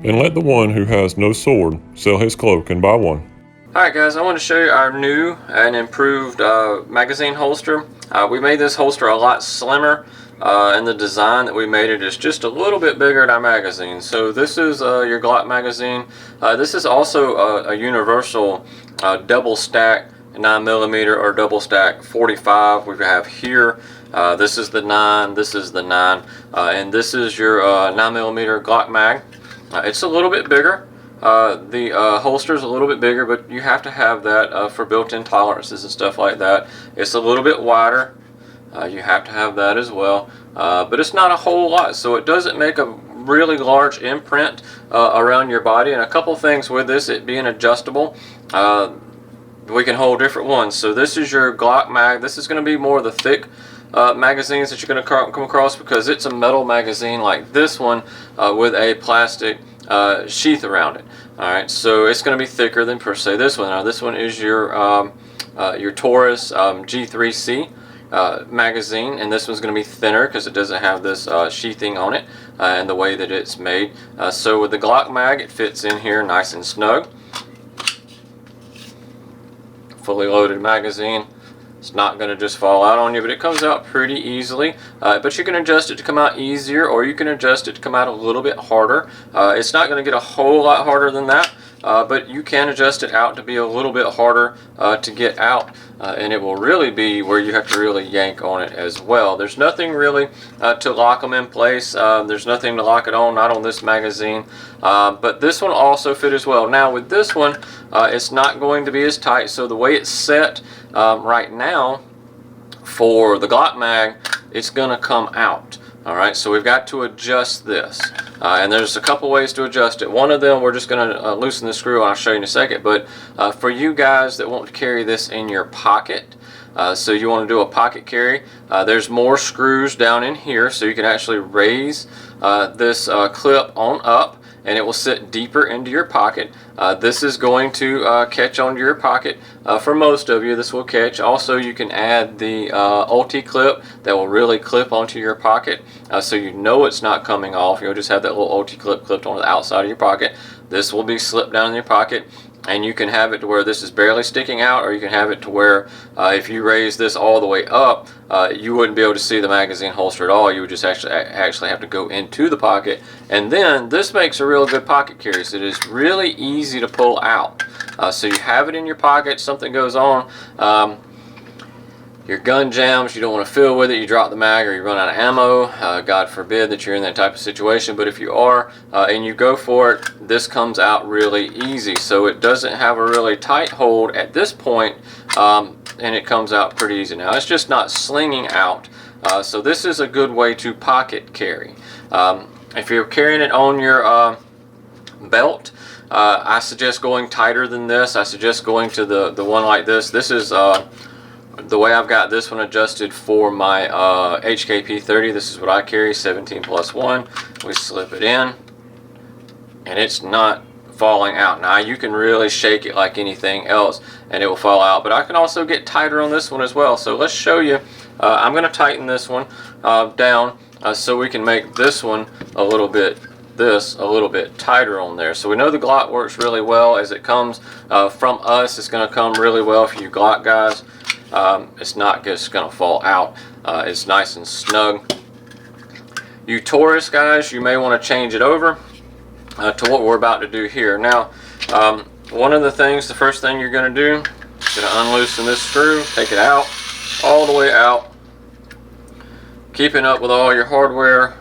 and let the one who has no sword sell his cloak and buy one. Alright guys, I want to show you our new and improved magazine holster. We made this holster a lot slimmer, and the design that we made it is just a little bit bigger than our magazine. So this is your Glock magazine. This is also a universal double stack 9mm or double stack 45 we have here. This is the 9, this is the 9, and this is your 9mm Glock mag. It's a little bit bigger. The holster is a little bit bigger, but you have to have that for built-in tolerances and stuff like that. It's a little bit wider. You have to have that as well, but it's not a whole lot, so it doesn't make a really large imprint around your body. And a couple things with this, it being adjustable, we can hold different ones. So this is your Glock mag. This is going to be more of the thick magazines that you're going to come across, because it's a metal magazine like this one with a plastic sheath around it. Alright, so it's going to be thicker than per se this one. Now this one is your Taurus G3C magazine, and this one's going to be thinner because it doesn't have this sheathing on it and the way that it's made. So with the Glock mag, it fits in here nice and snug. Fully loaded magazine. It's not going to just fall out on you, but it comes out pretty easily. But you can adjust it to come out easier, or you can adjust it to come out a little bit harder. It's not going to get a whole lot harder than that, but you can adjust it out to be a little bit harder to get out, and it will really be where you have to really yank on it as well. There's nothing really to lock them in place. There's nothing to lock it on, not on this magazine, but this one also fit as well. Now with this one, it's not going to be as tight, so the way it's set right now for the Glock mag, it's going to come out. Alright, so we've got to adjust this, and there's a couple ways to adjust it. One of them, we're just going to loosen the screw, and I'll show you in a second. But for you guys that want to carry this in your pocket, so you want to do a pocket carry, there's more screws down in here, so you can actually raise this clip on up, and it will sit deeper into your pocket. This is going to catch onto your pocket. For most of you, this will catch. Also, you can add the ulti clip that will really clip onto your pocket, so you know it's not coming off. You'll just have that little ulti clip clipped on the outside of your pocket. This will be slipped down in your pocket, and you can have it to where this is barely sticking out, or you can have it to where if you raise this all the way up, you wouldn't be able to see the magazine holster at all. You would just actually have to go into the pocket. And then this makes a real good pocket carry. So it is really easy to pull out. So you have it in your pocket, something goes on, your gun jams, you don't want to fill with it, you drop the mag or you run out of ammo. God forbid that you're in that type of situation, but if you are and you go for it, this comes out really easy. So it doesn't have a really tight hold at this point, and it comes out pretty easy. Now it's just not slinging out, so this is a good way to pocket carry. If you're carrying it on your belt, I suggest going tighter than this. I suggest going to the one like this. This is the way I've got this one adjusted for my HKP 30. This is what I carry, 17+1. We slip it in, and it's not falling out. Now you can really shake it like anything else and it will fall out, but I can also get tighter on this one as well. So let's show you. I'm going to tighten this one down so we can make this one a little bit tighter on there. So we know the Glock works really well as it comes from us. It's going to come really well for you Glock guys. It's not just going to fall out. It's nice and snug. You Taurus guys, you may want to change it over to what we're about to do here. Now, one of the things, the first thing you're going to do is going to unloosen this screw, take it out, all the way out, keeping up with all your hardware.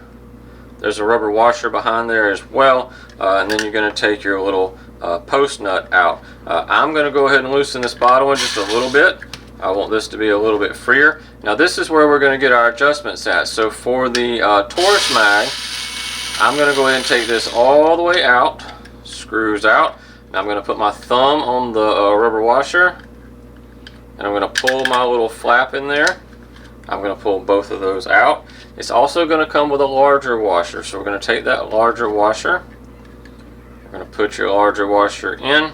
There's a rubber washer behind there as well, and then you're going to take your little post nut out. I'm going to go ahead and loosen this bottom one just a little bit. I want this to be a little bit freer. Now this is where we're going to get our adjustments at. So for the Taurus mag, I'm going to go ahead and take this all the way out, screws out. Now I'm going to put my thumb on the rubber washer, and I'm going to pull my little flap in there. I'm going to pull both of those out. It's also going to come with a larger washer, so we're going to take that larger washer. We're going to put your larger washer in.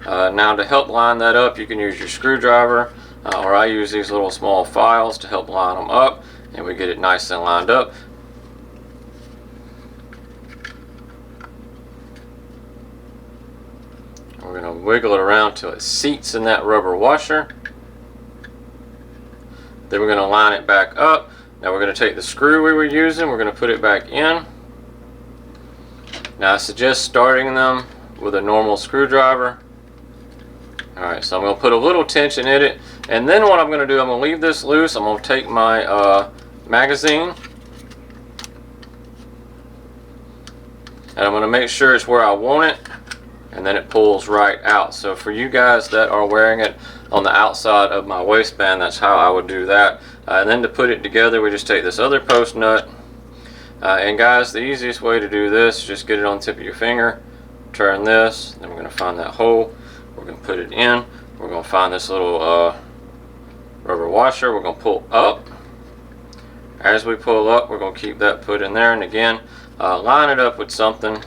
Now to help line that up, you can use your screwdriver, or I use these little small files to help line them up, and we get it nice and lined up. going to wiggle it around till it seats in that rubber washer. Then we're going to line it back up. Now we're going to take the screw we were using, we're going to put it back in. Now I suggest starting them with a normal screwdriver. Alright, so I'm going to put a little tension in it, and then what I'm going to do, I'm going to leave this loose. I'm going to take my magazine, and I'm going to make sure it's where I want it, and then it pulls right out. So for you guys that are wearing it on the outside of my waistband, that's how I would do that. And then to put it together, we just take this other post nut, and guys, the easiest way to do this is just get it on the tip of your finger, turn this, then we're going to find that hole, we're going to put it in, we're going to find this little rubber washer, we're going to pull up. As we pull up, we're going to keep that put in there, and again, line it up with something,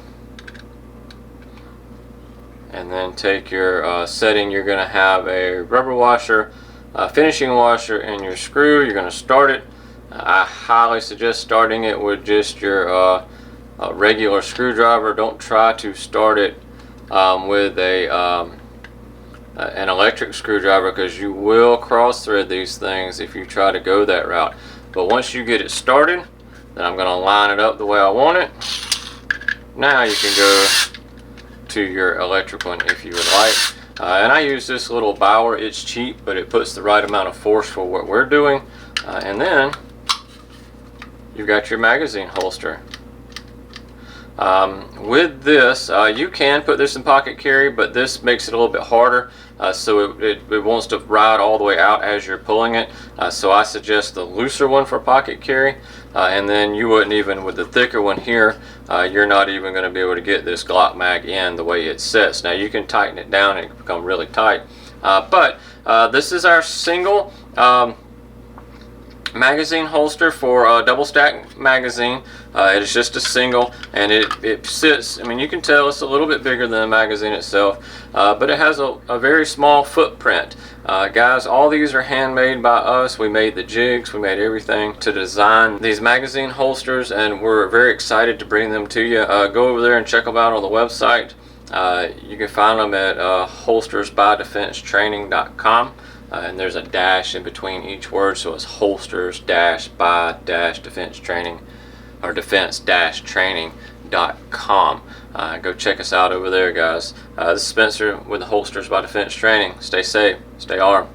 and then take your setting. You're going to have a rubber washer, finishing washer, and your screw. You're going to start it. I highly suggest starting it with just your regular screwdriver. Don't try to start it with an electric screwdriver, because you will cross thread these things if you try to go that route. But once you get it started, then I'm going to line it up the way I want it. Now you can go to your electric one if you would like. And I use this little Bauer. It's cheap, but it puts the right amount of force for what we're doing. And then you've got your magazine holster. With this, you can put this in pocket carry, but this makes it a little bit harder, so it wants to ride all the way out as you're pulling it. So I suggest the looser one for pocket carry, and then you wouldn't even, with the thicker one here, you're not even going to be able to get this Glock mag in the way it sits. Now you can tighten it down and it can become really tight, but this is our single magazine holster for a double stack magazine. It is just a single, and it sits, I mean, you can tell it's a little bit bigger than the magazine itself, but it has a very small footprint. Guys, all these are handmade by us. We made the jigs, we made everything to design these magazine holsters, and we're very excited to bring them to you. Go over there and check them out on the website. You can find them at holstersbydefensetraining.com. And there's a dash in between each word, so it's holsters by defense training, or defense-training.com. Go check us out over there, guys. This is Spencer with the Holsters by Defense Training. Stay safe, stay armed.